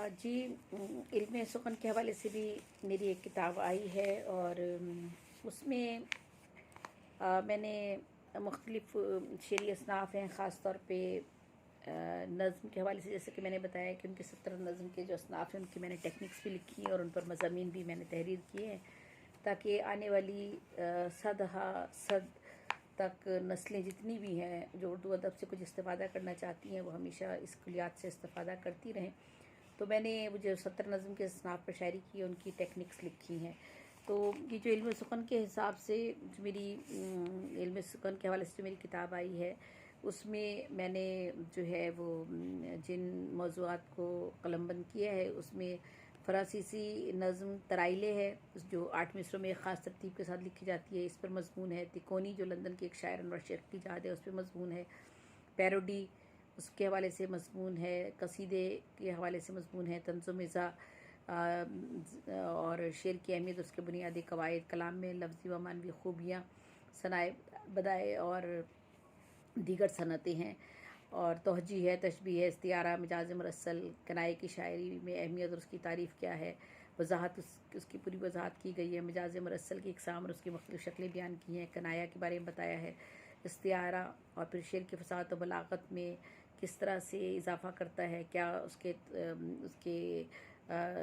जी, इल्म सुकन के हवाले से भी मेरी एक किताब आई है और उसमें मैंने मुख्तलिफ़ शेरी असनाफ़ हैं, ख़ास तौर पे नज़्म के हवाले से। जैसे कि मैंने बताया कि उनके 17 नज़्म के जो असनाफ़ हैं उनकी मैंने टेक्निक्स भी लिखी हैं और उन पर मज़ामीन भी मैंने तहरीर किए हैं, ताकि आने वाली सद तक नस्लें जितनी भी हैं जो उर्दू अदब से कुछ इस्तेफ़ादा करना चाहती हैं वो हमेशा इस कुलियात से इस्तेफ़ादा करती रहें। तो मैंने वो जो 17 नज़्म के असनाफ़ पर शायरी की उनकी टेक्निक्स लिखी हैं। तो ये जो इल्म सुकन के हिसाब से जो मेरी इल्म सुकन के हवाले से जो मेरी किताब आई है उसमें मैंने जो है वो जिन मौज़ूआत को कलमबंद किया है उसमें फ़रांसीसी नज़्म तराइले है जो 8 मिसरों में एक ख़ास तरतीब के साथ लिखी जाती है, इस पर मज़मून है। तिकोनी जो लंदन के एक शायर अनवर शेख की जाद है उस पर मज़मून है। पैरोडी उसके हवाले से मज़मून है। कसीदे के हवाले से मज़मून है। तंज़ुम-ए-ज़ा और शेर की अहमियत, उसके बुनियादी कवायद, कलाम में लफ्ज़ी व मानवी खूबियाँ, सनाए बदाए और दीगर सनतें हैं। और तोहजी है, तशबीह है, इस्तिआरा, मिजाज मुरसल, कनाए की शायरी में अहमियत और उसकी तारीफ़ क्या है, वजाहत उसकी पूरी वजाहत की गई है। मिजाज मुरसल की इकसाम और उसकी मुख्तलिफ़ शक्लें बयान की हैं। कनाया के बारे में बताया है। इस्तिआरा और फिर शेर की फसाहत और बलागत में किस तरह से इजाफ़ा करता है, क्या उसके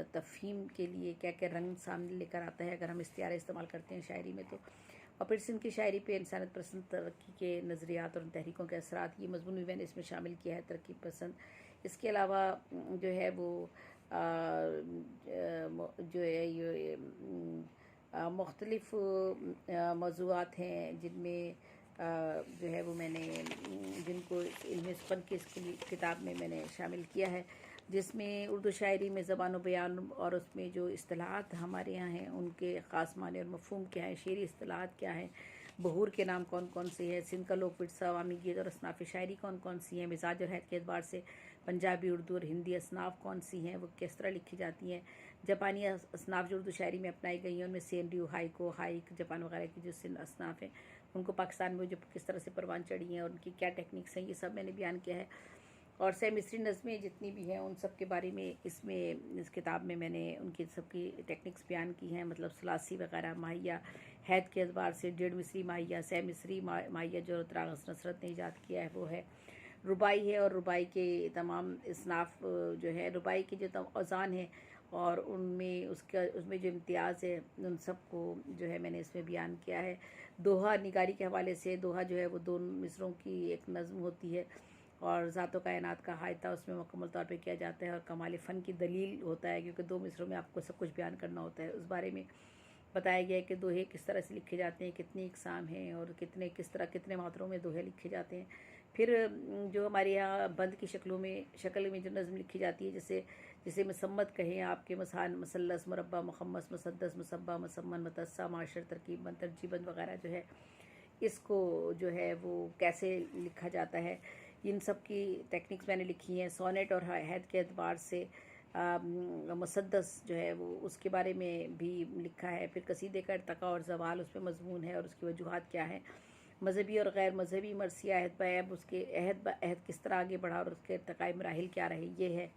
तफ़हीम के लिए क्या क्या रंग सामने लेकर आता है अगर हम इस्तिआरा इस्तेमाल करते हैं शायरी में। तो और फिर सिंध की शायरी पे इंसानियत पसंद तरक्की के नज़रियात और उन तहरीकों के असरात, ये मज़मून भी मैंने इसमें शामिल किया है, तरक्की पसंद। इसके अलावा जो है वो जो है ये मुख्तलिफ़ मौज़ूआत हैं जिनमें जो है वो मैंने जिनको इल्म सुकन की इस किताब में मैंने शामिल किया है, जिसमें उर्दू शायरी में ज़बान व बयान और उसमें जो इस्तिलाहात हमारे यहाँ हैं उनके ख़ास माने और मफ़हूम क्या है, शेरी इस्तिलाहात क्या हैं, बहूर के नाम कौन कौन से हैं, सिंध का लोक विरसा, अवामी गीत और असनाफ़ शायरी कौन कौन सी हैं, मिजाज और हैत के एतबार से पंजाबी, उर्दू और हिंदी असनाफ़ कौन सी हैं, वो किस तरह लिखी जाती हैं, जापानी असनाफ़ जो उर्दू शायरी में अपनाई गई हैं उनमें सेनड्यू, हाइको, हाइक, जापान वगैरह की जो सिंध असनाफ़ हैं उनको पाकिस्तान में जो किस तरह से परवान चढ़ी हैं और उनकी क्या टेक्निक्स हैं, ये सब मैंने बयान किया है। और सह मिस्री नज़में जितनी भी हैं उन सब के बारे में इस किताब में मैंने उनकी सबकी टेक्निक्स बयान की हैं, मतलब सुलासी वगैरह, माहिया, हैद के एतबार से डेढ़ मिस्री माहिया, सह मिस्री माहिया जो तराग़स नसरत ने ईजाद किया है वो है। रुबाई है और रुबाई के तमाम इसनाफ़ जो है, रुबाई के जो औज़ान हैं और उसमें जो इम्तियाज़ है उन सब को जो है मैंने इसमें बयान किया है। दोहा निगारी के हवाले से, दोहा जो है वो 2 मिसरों की एक नज़्म होती है और ज़ातो कायनात का हायता उसमें मुकम्मल तौर पे किया जाता है और कमाल फ़न की दलील होता है, क्योंकि 2 मिसरों में आपको सब कुछ बयान करना होता है। उस बारे में बताया गया है कि दोहे किस तरह से लिखे जाते हैं, कितनी इकसाम हैं और कितने मात्रों में दोहे लिखे जाते हैं। फिर जो हमारे यहाँ बंद की शक्ल में जो नज़्म लिखी जाती है, जिसे मुसम्मत कहें आपके, मसान, मसल्लस, मुरब्बा, मुखम्मस, मुसद्दस, मुसब्बा, मुसम्मन, मतस्सा, माशर, तरकीब बंद, तरजीबंद वगैरह जो है इसको जो है वो कैसे लिखा जाता है, इन सब की टेक्निक्स मैंने लिखी हैं। सोनेट और हैद के एतबार से मुसद्दस जो है वो उसके बारे में भी लिखा है। फिर कसीदे का इर्तका और ज़वाल उसमें मज़मून है और उसकी वजूहात क्या है। मजहबी और गैर मजहबी मरसिया अहद बैब, उसके अहद किस तरह आगे बढ़ा और उसके इर्तक़ाई मराहिल क्या रहे, ये है।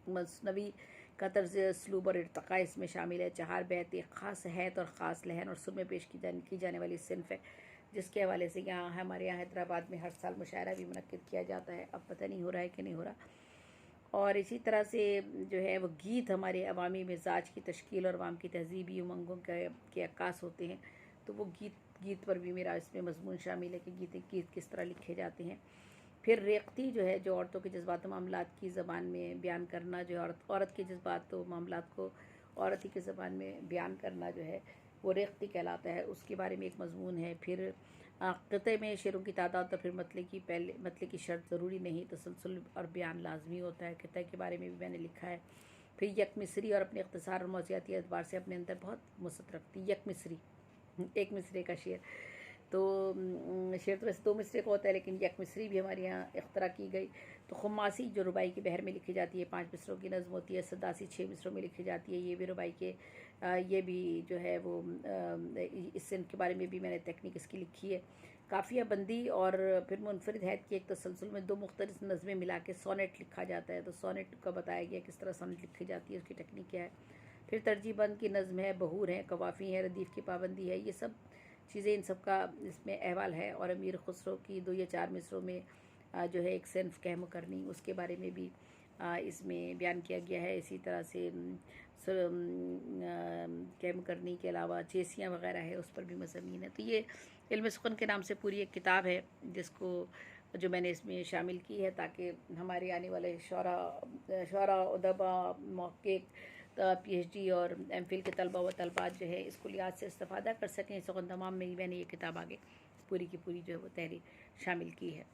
मसनवी का तर्ज असलूब और इर्तक़ा इसमें शामिल है। 4 बैत एक ख़ास हैत और ख़ास लहन और सुर में पेश की जाने वाली सिन्फ़ है, जिसके हवाले से हमारे यहाँ हैदराबाद में हर साल मुशायरा भी मुनक्किद किया जाता है। अब पता नहीं हो रहा है कि नहीं हो रहा। और इसी तरह से जो है वो गीत हमारे अवामी मिजाज की तश्कील और अवाम की तहजीबी उमंगों के अक्कास होते हैं, तो वो गीत पर भी मेरा इसमें मजमून शामिल है कि गीत किस तरह लिखे जाते हैं। फिर रेख्ती जो है, जो औरतों के जज्बात मामलात की ज़बान में बयान करना, जो औरत के जज्बात मामलात को औरत ही की ज़बान में बयान करना जो है वो रेख्ती कहलाता है, उसके बारे में एक मजमून है। फिर क़िते में शेरों की तादाद तो फिर मतले की शर्त ज़रूरी नहीं, तसलसल और बयान लाजमी होता है। क़िते के बारे में भी मैंने लिखा है। फिर यक मिसरी और अपने इख्तिसार और मौज़ूआती एतबार से अपने अंदर बहुत वसअत रखती। यक मिसरी, एक मिसरे का शेर, तो शेर तो वैसे 2 मिसरे का होता है, लेकिन यक मिसरी भी हमारे यहाँ इख्तरा की गई। तो खुमासी जो रुबाई की बहर में लिखी जाती है 5 मिसरों की नज़्म होती है। सदासी 6 मिसरों में लिखी जाती है, ये भी रुबाई के ये भी जो है वो इस सिंध के बारे में भी मैंने तकनीक इसकी लिखी है। काफ़िया बंदी और फिर मुनफरिद हैत की एक तसलसल में दो मुख्तलिफ नज़में मिला के सोनेट लिखा जाता है। तो सोनेट का बताया गया किस तरह सोनेट लिखी जाती है, उसकी टेक्निक क्या है। फिर तरजीबंद की नज़म है, बहूर है, कवाफ़ी है, रदीफ़ की पाबंदी है, ये सब चीज़ें इन सब का इसमें अहवाल है। और अमीर खुसरो की 2 या 4 मिसरों में जो है एक सिन्फ कहम करनी, उसके बारे में भी इसमें बयान किया गया है। इसी तरह से कहम करनी के अलावा चेसियाँ वगैरह है, उस पर भी मज़ामीन है। तो ये इल्म सुखन के नाम से पूरी एक किताब है जिसको जो मैंने इसमें शामिल की है, ताकि हमारे आने वाले शौरा उदबा महक़्क़िक़ PhD और MPhil के तलबा व तलबात जो है इसको लिहाज से इस्तेफ़ादा कर सकें। सुखन तमाम में मैंने ये किताब आगे पूरी की पूरी जो है वो तहरीर शामिल की है।